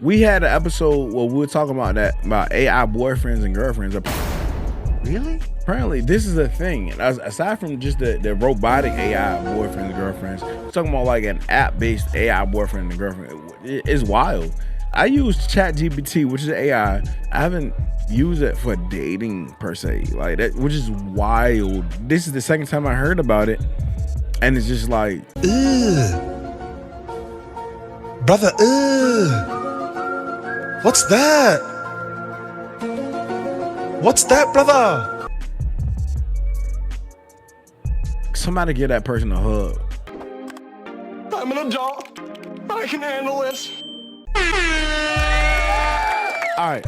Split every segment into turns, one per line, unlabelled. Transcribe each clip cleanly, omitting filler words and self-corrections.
We had an episode where we were talking about AI boyfriends and girlfriends.
Really?
Apparently, this is a thing. Aside from just the robotic AI boyfriends and girlfriends, we're talking about like an app-based AI boyfriend and girlfriend. It's wild. I use ChatGPT, which is AI. I haven't used it for dating per se, like that, which is wild. This is the second time I heard about it, and it's just like,
brother, what's that? What's that, brother?
somebody give that person a hug.
I'm an adult. I can handle this.
All right.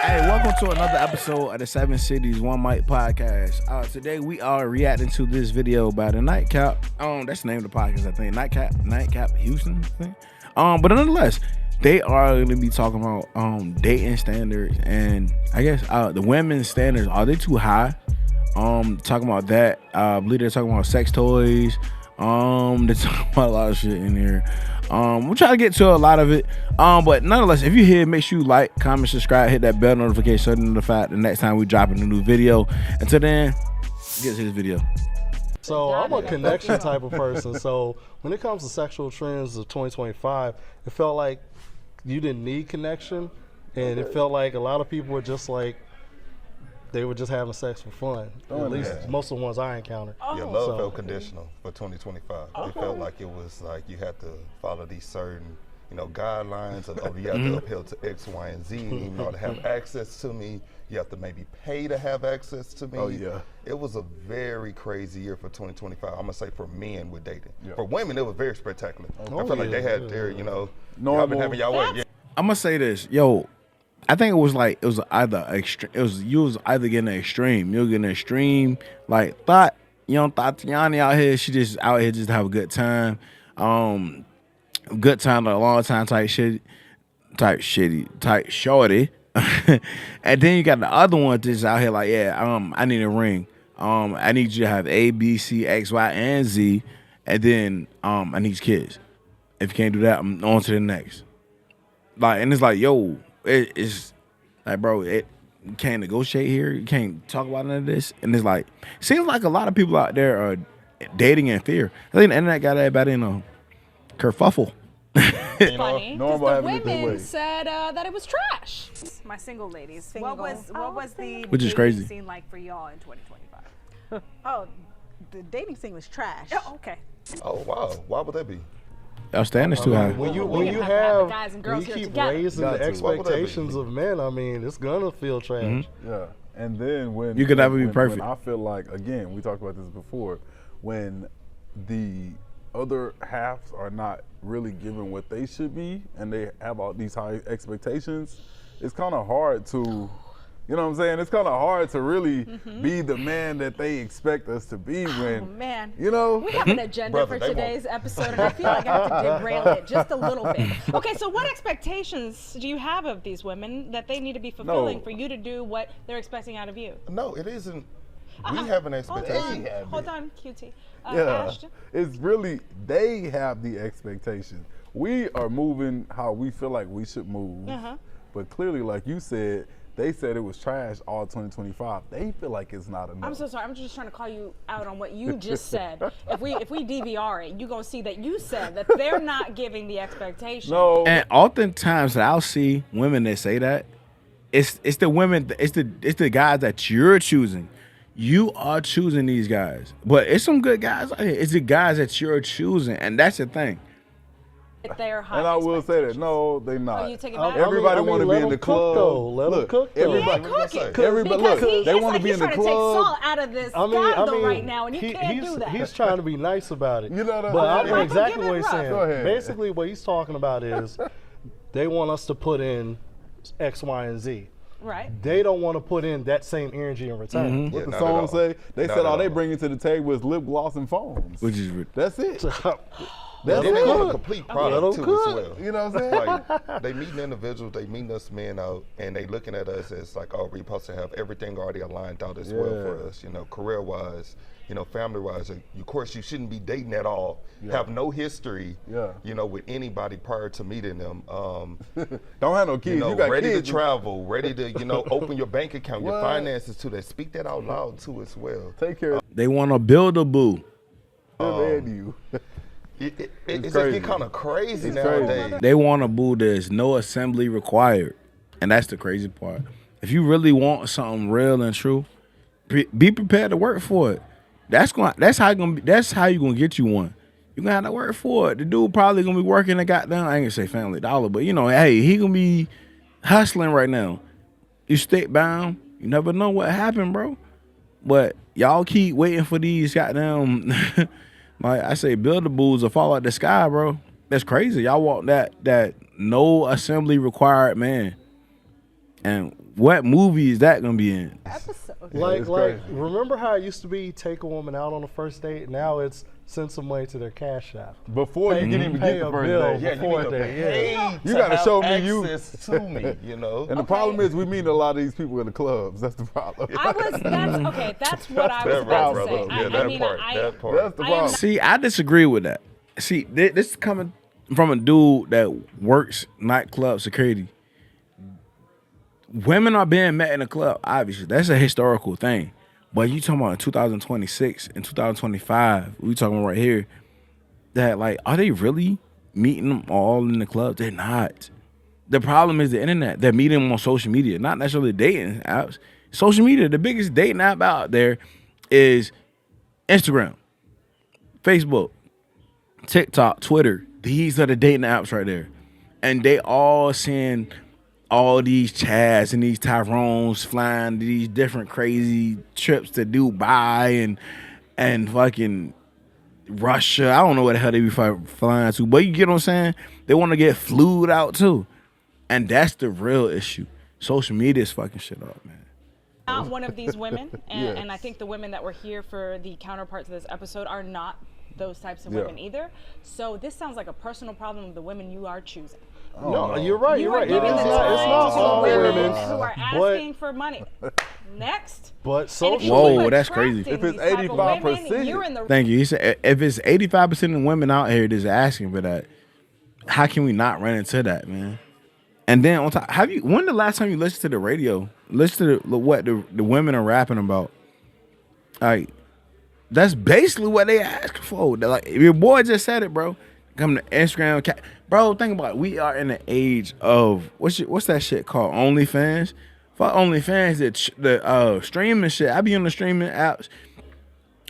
Hey, welcome to another episode of the 7 Cities, 1 Mic podcast. Today we are reacting to this video by the Nightcap. That's the name of the podcast, I think. Nightcap Houston thing. But nonetheless, they are going to be talking about dating standards, and I guess the women's standards, are they too high? Talking about that. I believe they're talking about sex toys. They're talking about a lot of shit in here. We'll try to get to a lot of it. But nonetheless, if you're here, make sure you like, comment, subscribe, hit that bell notification so you're notified the next time we drop a new video. Until then, get to this video.
So I'm a connection type of person. So when it comes to sexual trends of 2025, it felt like you didn't need connection, and it felt like a lot of people were just like, they were just having sex for fun. At least most of the ones I encountered.
Your love felt conditional for 2025. It felt like it was like you had to follow these certain, guidelines, or you have to uphill to X, Y, and Z. In order to have access to me, you have to maybe pay to have access to me.
Oh yeah.
It was a very crazy year for 2025. I'm gonna say for men with dating. Yeah. For women, it was very spectacular. I feel like they had their, y'all been having y'all way. Yeah.
I'm gonna say this, I think it was either extreme. You was either getting an extreme. You were getting an extreme, like Tatiana out here. She just out here just to have a good time. Good time, like a long time type shorty. And then you got the other one that's out here like, I need a ring. I need you to have A, B, C, X, Y, and Z, and then I need kids. If you can't do that, I'm on to the next. Like, and it's like, it's like, bro, you can't negotiate here. You can't talk about none of this. And it's like, seems like a lot of people out there are dating in fear. I think the internet got everybody in a kerfuffle.
Funny, because the women said that it was trash.
My single ladies. What was the
Which is crazy.
Scene like for y'all in 2025?
Oh, the dating scene was trash.
Oh, okay.
Oh wow, why would that be?
Our standards too high.
When you
guys and girls
keep
here together.
raising the expectations of men, I mean, it's gonna feel trash.
Yeah. And then when
you could never be perfect.
When I feel like, again, we talked about this before, when the other halves are not really giving what they should be, and they have all these high expectations, it's kind of hard to, you know what I'm saying? It's kind of hard to really be the man that they expect us to be when,
Oh man.
you know?
We have an agenda for today's episode, and I feel like I have to derail it just a little bit. Okay, so what expectations do you have of these women that they need to be fulfilling for you to do what they're expecting out of you?
No, it isn't. We have an expectation.
Hold on, QT.
Yeah,
Ashton?
it's really, they have the expectation. We are moving how we feel like we should move, but clearly, like you said, they said it was trash all 2025. They feel like it's not enough.
I'm so sorry. I'm just trying to call you out on what you just said. If we DVR it, you're gonna see that you said that they're not giving the expectation.
No.
And oftentimes I'll see women that say that. It's the women. It's the guys that you're choosing. You are choosing these guys, but it's some good guys out here. It's the guys that you're choosing, and that's the thing.
They're high
And I will say that, no, they not.
Oh, you take it back?
Everybody want to be
let
in the
them cook,
club.
though. Let them cook, though.
Everybody,
Because
look, they want to be in the
He's trying to take salt
club.
out of this scandal right now, and you can't
he's,
do that.
He's trying to be nice about it.
You know what
but I
I'm
know
saying?
exactly what he's
Go
saying.
ahead.
Basically, what he's talking about is they want us to put in X, Y, and Z.
Right.
They don't want to put in that same energy in return.
What the
not
song
at all.
say? They
Not
said
at
all they
all.
bring to the table is lip gloss and phones.
Which is
That's it.
That's
then they want a
good.
complete
Let
product
them
too as
cook.
well.
You know what I'm saying?
Like, they meeting individuals, they meeting us men out, and they looking at us as like, oh, we're supposed to have everything already aligned out as well for us, you know, career-wise, you know, family-wise. Of course, you shouldn't be dating at all, have no history, you know, with anybody prior to meeting them.
Don't have no kids.
You know,
You got
ready
kids.
to travel, ready to, you know, open your bank account, your finances too. They speak that out loud too as well.
Take care of
They want to build a boo.
you.
It's just get kind of crazy nowadays.
They want a boo that's no assembly required, and that's the crazy part. If you really want something real and true, be prepared to work for it. That's how you gonna get you one. You gonna have to work for it. The dude probably gonna be working a goddamn, I ain't gonna say Family Dollar, but you know, hey, he gonna be hustling right now. You state bound. You never know what happened, bro. But y'all keep waiting for these goddamn, like I say, build-a-boos to fall out the sky, bro. That's crazy. Y'all want that no assembly required man. And what movie is that gonna be in?
Like, remember how it used to be take a woman out on the first date? Now it's send some money to their cash app.
Before you can even get the first date.
You need to pay
You gotta show me
access to me, you know.
And the problem is we meet a lot of these people in the clubs. That's the problem.
That's what I was about to say.
Yeah, that part.
That's the problem.
See, I disagree with that. See, this is coming from a dude that works nightclub security. Women are being met in a club, obviously. That's a historical thing. But you talking about in 2026 and 2025, we talking right here, that like, are they really meeting them all in the club? They're not. The problem is the internet. They're meeting them on social media, not necessarily dating apps. Social media, the biggest dating app out there is Instagram, Facebook, TikTok, Twitter. These are the dating apps right there. And they all send all these Chads and these Tyrones flying to these different crazy trips to Dubai and fucking Russia. I don't know where the hell they be flying to, but you get what I'm saying? They want to get flued out too. And that's the real issue. Social media is fucking shit up, man.
Not one of these women, and I think the women that were here for the counterparts of this episode are not those types of women either. So this sounds like a personal problem of the women you are choosing.
No, you're right. You're right.
It's
not all women
who are asking for money. Next.
But social.
Whoa, that's crazy.
If it's 85%.
Thank you. He said if it's 85% of women out here that's asking for that, how can we not run into that, man? And then on top, when the last time you listened to the radio, listen to what the women are rapping about? Like, that's basically what they asking for. They're like, your boy just said it, bro. Come to Instagram, bro. Think about it. We are in the age of what's that shit called? OnlyFans. Fuck OnlyFans, the streaming shit. I be on the streaming apps,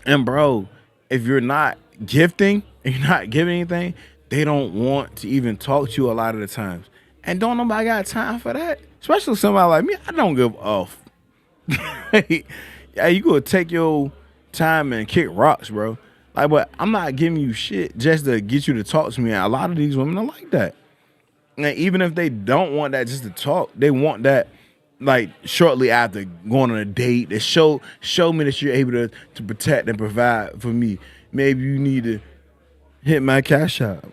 and bro, if you're not gifting and you're not giving anything, they don't want to even talk to you a lot of the times. And don't nobody got time for that. Especially somebody like me. I don't give off. Yeah, you gonna take your time and kick rocks, bro. Like, but I'm not giving you shit just to get you to talk to me. And a lot of these women are like that. And even if they don't want that just to talk, they want that like shortly after going on a date to show me that you're able to protect and provide for me. Maybe you need to hit my cash out.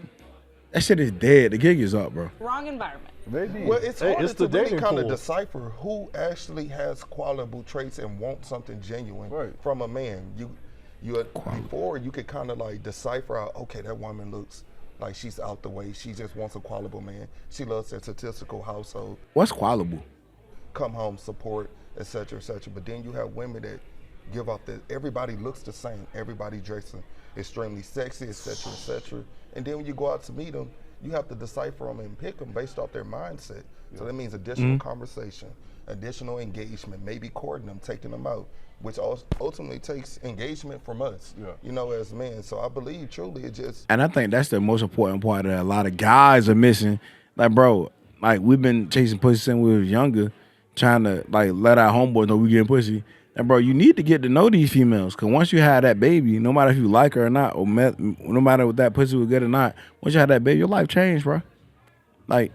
That shit is dead. The gig is up, bro.
Wrong environment.
Well, it's hard to really kind
pool.
of decipher who actually has qualifiable traits and wants something genuine from a man. Before you could kind of like decipher out, okay, that woman looks like she's out the way. She just wants a qualifiable man. She loves a statistical household.
What's qualifiable?
Come home, support, etc., etc. But then you have women that give off that everybody looks the same. Everybody dressing extremely sexy, etc., etc. And then when you go out to meet them, you have to decipher them and pick them based off their mindset. So that means additional conversation, additional engagement, maybe courting them, taking them out, which ultimately takes engagement from us, you know, as men. So I believe truly it just...
And I think that's the most important part that a lot of guys are missing. Like, bro, like we've been chasing pussy since we was younger, trying to like let our homeboys know we getting pussy. And bro, you need to get to know these females, because once you have that baby, no matter if you like her or not, or no matter if that pussy was good or not, once you have that baby, your life changed, bro. Like,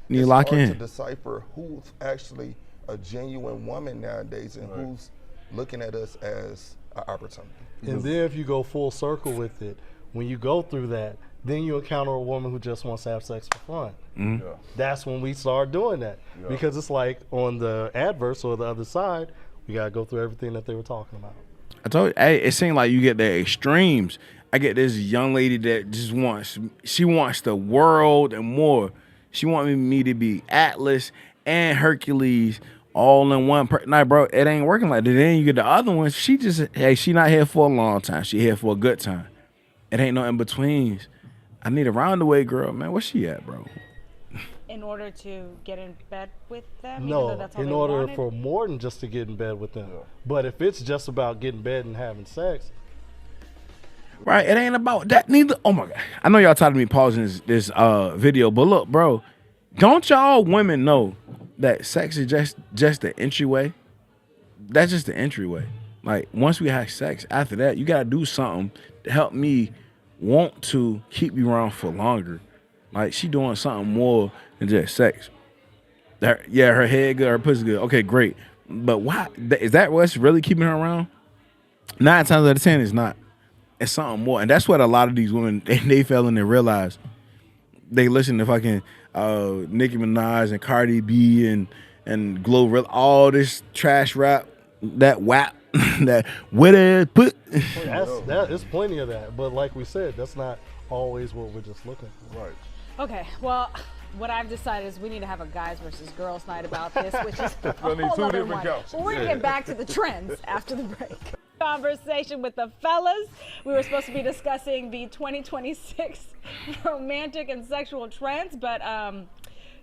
you lock in.
It's hard to decipher who's actually a genuine woman nowadays and who's looking at us as an opportunity.
And then if you go full circle with it, when you go through that, then you encounter a woman who just wants to have sex for fun.
Yeah.
That's when we start doing that.
Yeah.
Because it's like on the adverse or the other side, we got to go through everything that they were talking about.
I told you, hey, it seemed like you get the extremes. I get this young lady that just she wants the world and more. She wants me to be Atlas and Hercules all in one Nah, bro, it ain't working like that. Then you get the other one. She not here for a long time. She here for a good time. It ain't no in betweens. I need a roundaway girl, man. Where's she at, bro?
In order to get in bed with them?
No, in order for more than just to get in bed with them. Yeah. But if it's just about getting in bed and having sex.
Right, it ain't about that neither. Oh my God. I know y'all tired of me pausing this video, but look, bro, don't y'all women know that sex is just the entryway? That's just the entryway. Like, once we have sex, after that, you gotta do something to help me want to keep you around for longer. Like, she doing something more than just sex. Her head good, her pussy good. Okay, great. But why? Is that what's really keeping her around? 9 times out of 10, it's not. It's something more. And that's what a lot of these women, they fell in and realized. They listen to fucking Nicki Minaj and Cardi B and Glorilla, all this trash rap, that WAP, that what is put.
There's plenty of that. But like we said, that's not always what we're just looking for.
Right.
Okay, well, what I've decided is we need to have a guys versus girls night about this, which is a
I need
whole
two
other
different
one.
couches.
Well, we're going to get back to the trends after the break. Conversation with the fellas. We were supposed to be discussing the 2026 romantic and sexual trends, but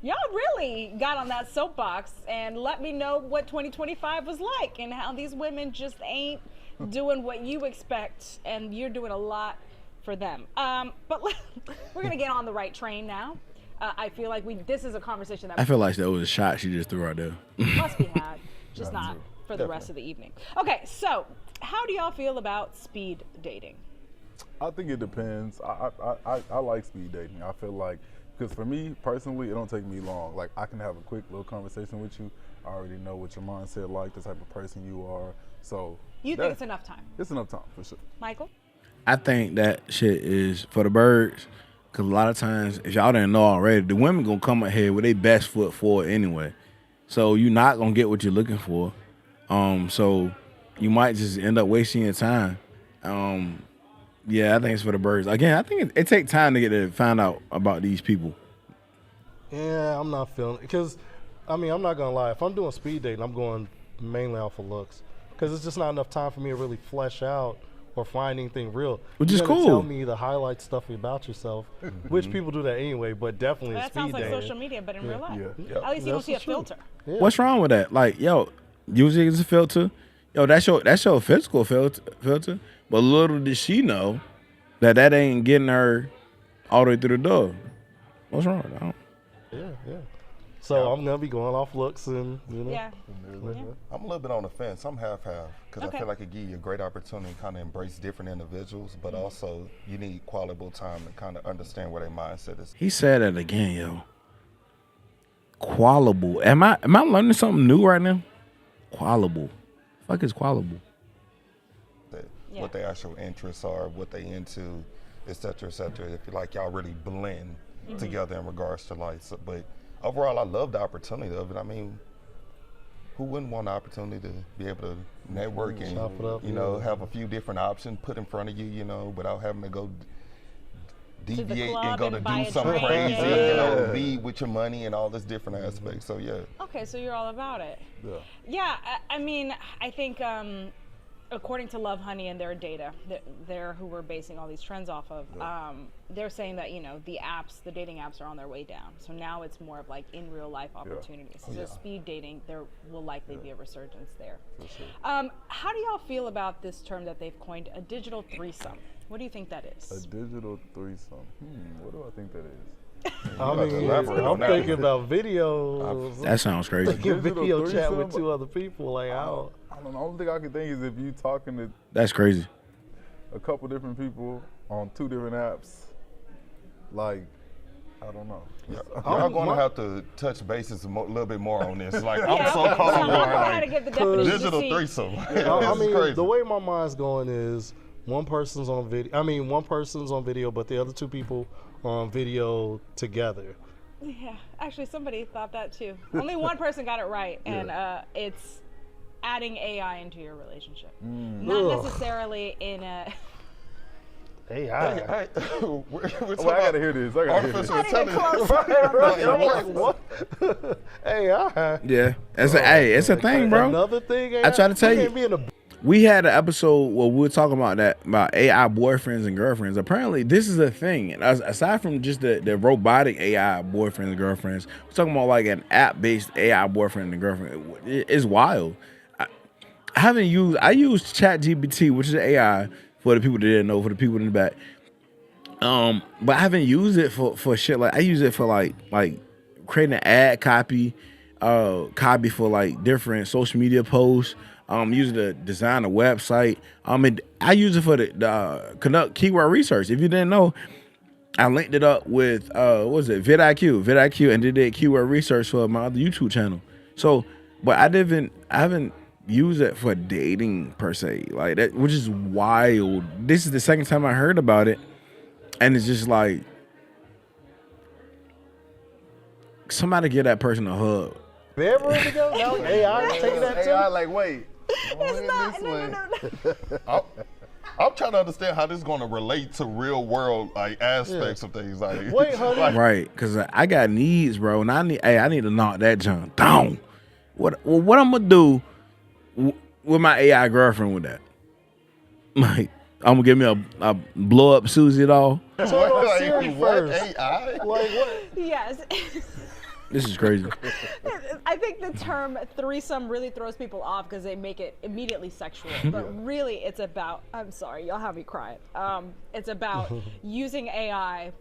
y'all really got on that soapbox and let me know what 2025 was like and how these women just ain't doing what you expect, and you're doing a lot for them. But we're going to get on the right train now. I feel like this is a conversation that
I feel like that was a shot she just threw out there.
must be had, just not for the rest of the evening. Okay, so how do y'all feel about speed dating?
I think it depends. I like speed dating. I feel like, because for me personally, it don't take me long. Like, I can have a quick little conversation with you. I already know what your mindset like, the type of person you are. So
you think it's enough time?
It's enough time for sure.
Michael?
I think that shit is for the birds, because a lot of times, if y'all didn't know already, the women gonna come ahead with their best foot forward anyway. So you're not gonna get what you're looking for. So you might just end up wasting your time. Yeah, I think it's for the birds. Again, I think it takes time to get to find out about these people.
Yeah, I'm not feeling it. Because, I mean, I'm not going to lie. If I'm doing speed dating, I'm going mainly off of looks. Because it's just not enough time for me to really flesh out or find anything real.
Which is cool.
Tell me the highlight stuff about yourself, which people do that anyway, but definitely
that
speed
sounds like
dating.
social media, but in real life.
Yeah.
At least you don't see a filter.
Yeah.
What's wrong with that? Like, yo, using it as a filter. Yo, that's your physical filter. But little did she know that ain't getting her all the way through the door. What's wrong with that?
Yeah. So I'm gonna be going off looks and
Yeah.
I'm a little bit on the fence. I'm half-half because
Okay.
I feel like it gives you a great opportunity to kind of embrace different individuals, but also you need quality time to kind of understand where their mindset is.
He said it again, yo. Qualable. Am I learning something new right now? Qualable. Fuck is qualable?
What their actual interests are, what they into, et cetera, et cetera. If you like y'all really blend together in regards to life. So, but overall, I love the opportunity of it. I mean, who wouldn't want the opportunity to be able to network and
Chop it up,
have a few different options put in front of you, without having to go deviate
club
and go
and
to
buy
do
a
something
drink.
crazy, lead with your money and all this different aspects. So yeah.
Okay, so you're all about it.
Yeah.
Yeah, I mean, I think according to Love Honey and their data, they're who we're basing all these trends off of, they're saying that, the dating apps are on their way down. So now it's more of like in real life opportunities. So speed dating, there will likely be a resurgence there. Sure. How do y'all feel about this term that they've coined, a digital threesome? What do you think that is?
A digital threesome. What do I think that is?
I mean, I'm thinking about videos.
That sounds crazy.
Video chat with 2 other people. Like, I don't
know. The only thing I can think is if you talking to
That's crazy.
a couple different people on 2 different apps, like, I don't know.
Y'all going to have to touch bases a little bit more on this. Like, I'm
Yeah,
so
okay.
caught
So
on
I'm gonna give the definition to
digital
see.
threesome.
I mean,
crazy.
the way my mind's going is one person's on video. I mean, one person's on video, but the other two people are on video together.
Yeah, actually, somebody thought that too. Only one person got it right, and it's adding AI into your relationship. Not necessarily in a.
AI.
We're
I gotta hear this. I gotta hear this.
Like, what? AI.
Yeah, it's a thing, bro.
Another thing. AI?
I try to tell you.
can't be in a
We had an episode where we were talking about AI boyfriends and girlfriends. Apparently, this is a thing. And aside from just the robotic AI boyfriends and girlfriends, we're talking about like an app-based AI boyfriend and girlfriend. It's wild. I use ChatGPT, which is AI for the people that didn't know, for the people in the back. But I haven't used it for shit. Like I use it for like creating an ad copy for like different social media posts. Use it to design a website. And I use it for the conduct keyword research. If you didn't know, I linked it up with what was it, vidIQ, and did keyword research for my other YouTube channel. So, but I haven't used it for dating per se, like that, which is wild. This is the second time I heard about it, and it's just like somebody give that person a hug.
bedroom together. Now AI is taking that too.
AI, like, wait.
I'm trying to understand how this is going to relate to real world like aspects of things. Like,
Wait, honey.
Right, because I got needs, bro, and I need to knock that junk down. What I'm gonna do with my AI girlfriend with that? Like, I'm gonna give me a blow up Susie doll.
What?
Siri
Like, what?
first.
AI?
Like what?
Yes.
This is crazy.
I think the term threesome really throws people off because they make it immediately sexual. But really, it's about, I'm sorry, y'all have me crying. It's about using AI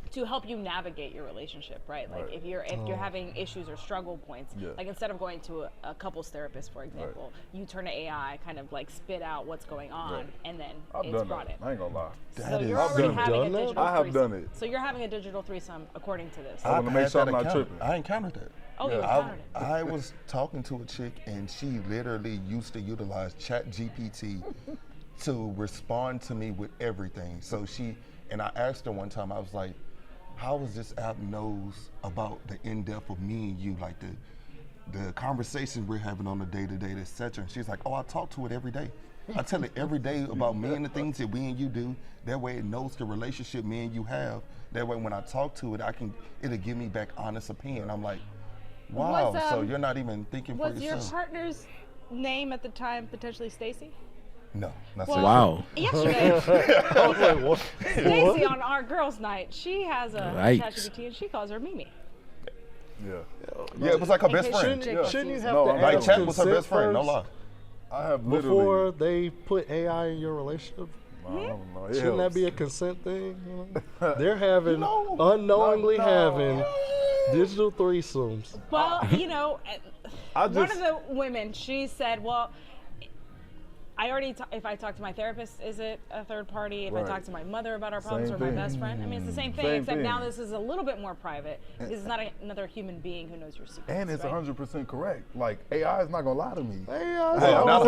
to help you navigate your relationship, right? Like if you're having issues or struggle points, like instead of going to a couples therapist, for example, you turn to AI, kind of like spit out what's going on, and then it's brought in.
I ain't gonna lie.
So you're already having a digital
I have
threesome.
done it.
So you're having a digital threesome according to this.
I want to make sure I'm not tripping.
I encountered that.
Oh, you encountered it.
I was talking to a chick and she literally used to utilize ChatGPT to respond to me with everything. So and I asked her one time, I was like, how is this app knows about the in-depth of me and you, like the conversations we're having on a day-to-day, etc. And she's like, oh, I talk to it every day. I tell it every day about me and the things that we and you do. That way it knows the relationship me and you have. That way when I talk to it, it'll give me back honest opinion. I'm like, wow, so you're not even thinking for yourself.
Was your partner's name at the time potentially Stacy?
No, not
Well,
Wow.
Yesterday,
I was like, what?
Stacy on our girls' night, she has a
Yikes.
ChatGPT and she calls her Mimi.
Yeah, it was like her best friend.
Shouldn't you have
No,
to
I'm
Like
ask
Chat was her
consent
best friend, no
first
lie.
I have literally.
before they put AI in your relationship?
I don't know. It
Shouldn't that
helps.
be a consent thing? You know? They're having unknowingly having digital threesomes.
Well, you know,
I
one
just-
of the women, she said, well, I already, if I talk to my therapist, is it a third party? If I
Right.
talk to my mother about our problems
Same
or my
thing.
best friend, I mean, it's the same thing,
Same
except
thing.
now this is a little bit more private. This is not another human being who knows your secrets.
And it's
right?
100% correct. Like, AI is not gonna lie to me.
Not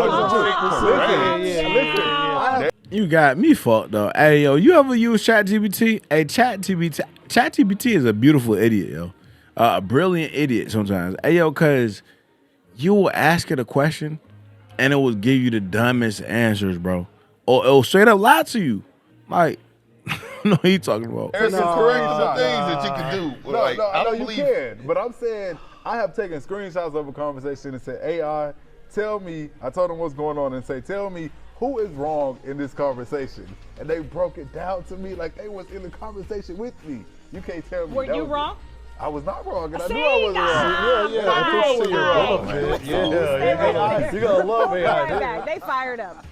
100%.
You got me fucked up. Hey yo, you ever use ChatGPT? Hey, ChatGPT is a beautiful idiot, yo. A brilliant idiot sometimes. Hey yo, cause you will ask it a question and it will give you the dumbest answers, bro. Or it'll straight up lie to you. Like, no, he talking about.
There's some correctable things that you can do.
No,
Like,
I know
don't
you
believe-
can, but I'm saying I have taken screenshots of a conversation and said, AI, tell me, I told them what's going on and say, tell me who is wrong in this conversation. And they broke it down to me like they was in the conversation with me. You can't tell me.
Were
that
you
was-
wrong?
I was not wrong, and I
See?
knew I wasn't wrong.
Yeah, I can see your benefit. Yeah, you're gonna love
Right
AI.
back. They fired up.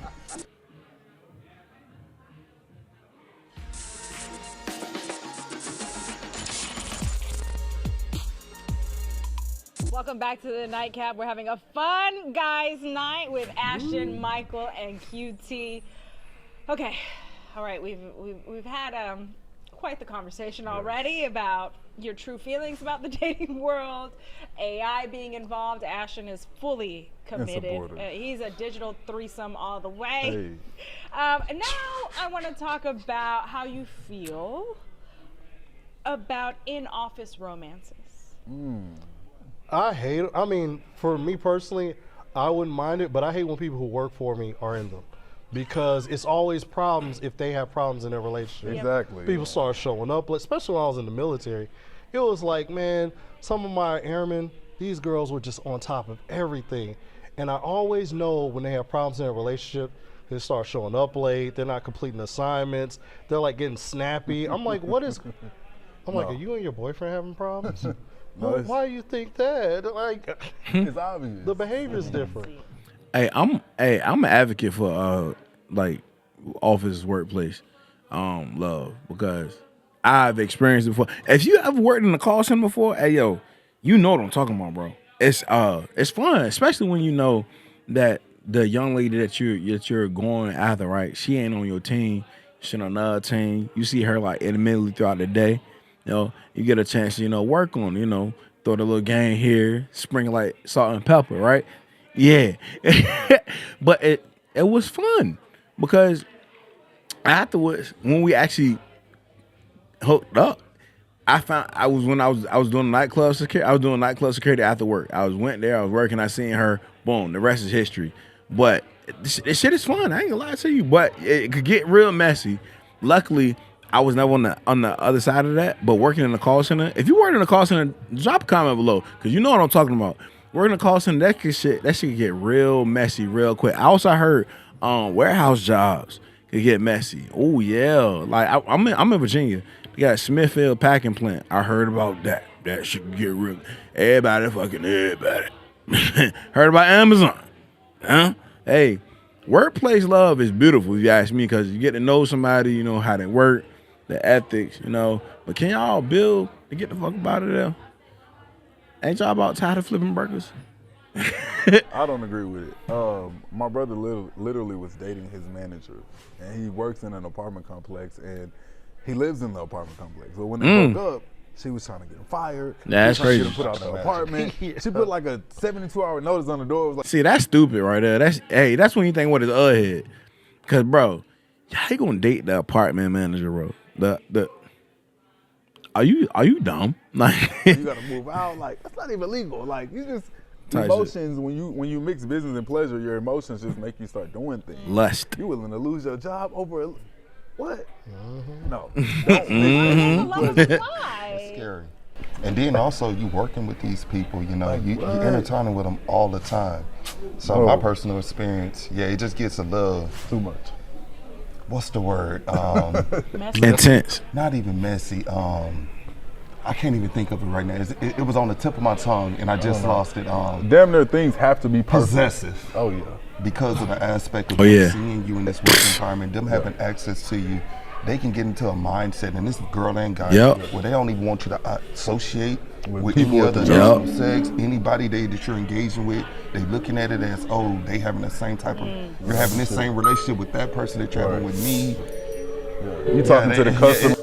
Welcome back to the Nightcap. We're having a fun guys' night with Ashton, Michael, and QT. Okay, all right. We've had quite the conversation already about your true feelings about the dating world, AI being involved. Ashton is fully committed. He's a digital threesome all the way.
Hey.
And now I want to talk about how you feel about in-office romances.
I hate it. I mean, for me personally, I wouldn't mind it, but I hate when people who work for me are in them. Because it's always problems if they have problems in their relationship.
Exactly.
People start showing up, especially when I was in the military. It was like, man, some of my airmen, these girls were just on top of everything. And I always know when they have problems in their relationship, they start showing up late, they're not completing assignments, they're like getting snappy. I'm like, what is, like, are you and your boyfriend having problems?
No,
why do you think that? Like,
it's obvious.
the behavior is different.
Hey, I'm an advocate for like office workplace love, because I've experienced it before. If you ever worked in a call center before, hey yo, you know what I'm talking about, bro. It's fun, especially when you know that the young lady that you're going after, right? She ain't on your team, she's on another team. You see her like intermittently throughout the day. You know, you get a chance to work on, throw the little game here, sprinkle like salt and pepper, right? Yeah, but it was fun because afterwards, when we actually hooked up, I was doing nightclub security. I was doing nightclub security after work. I went there, I was working, I seen her. Boom, the rest is history. But this shit is fun. I ain't gonna lie to you, but it could get real messy. Luckily, I was never on the other side of that. But working in the call center, if you work in the call center, drop a comment below because you know what I'm talking about. Working in the call center, that shit get real messy real quick. I also heard warehouse jobs could get messy. Oh yeah, like I'm in Virginia. They got a Smithfield packing plant. I heard about that. That shit could get real. Everybody. Heard about Amazon, huh? Hey, workplace love is beautiful if you ask me, because you get to know somebody, you know how they work, the ethics, But can y'all build to get the fuck up out of there? Ain't y'all about tired of flipping burgers?
I don't agree with it. My brother literally was dating his manager, and he works in an apartment complex, and he lives in the apartment complex. So when they broke up, she was trying to get him fired.
That's crazy.
She put out the apartment. She put like a 72-hour notice on the door. It was like,
see, that's stupid right there. That's when you think what is head. Cause bro, how you gonna date the apartment manager, bro? Are you dumb? Like
you gotta move out. Like that's not even legal. Like you just emotions when you mix business and pleasure, your emotions just make you start doing things.
Lust.
You willing to lose your job over what? No.
It's scary. And then also you working with these people, you intertwining with them all the time. So my personal experience, it just gets a little
too much.
What's the word?
Intense.
Not even messy. I can't even think of it right now. It was on the tip of my tongue, and I just lost it.
Damn near things have to be perfect.
Possessive.
Oh yeah.
Because of the aspect of them seeing you in this work environment, them having access to you, they can get into a mindset, and this is girl and guy, where they don't even want you to associate with any other sex, anybody that you're engaging with. They looking at it as, they having the same type of, you're having this same relationship with that person that you're having with me.
You talking to the customer.